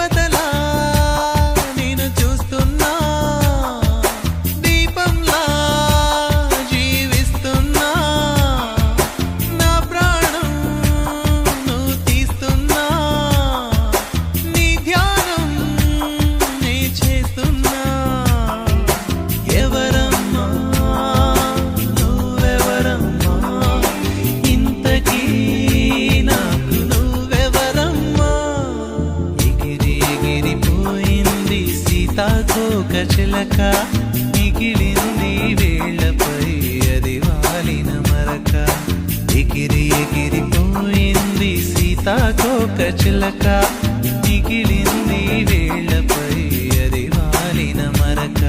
దేవతలా నేను చూస్తున్నా, దీపంలా జీవిస్తున్నా, నా ప్రాణం నువ్వు తీస్తున్నా, నీ ధ్యానం నే చేస్తున్నా. ఎవరమ్మా నువ్వెవరమ్మా, ఇంతకీ నాకు నువ్వెవరమ్మా? ఎగిరి ఎగిరిపోయింది సీతాకోక చిలక, మిగిలింది వేళ్లపై అది వాలిన మరక. ఎగిరి ఎగిరిపోయింది సీతాకోక చిలక, మిగిలింది వేళ్లపై అది వాలిన మరక.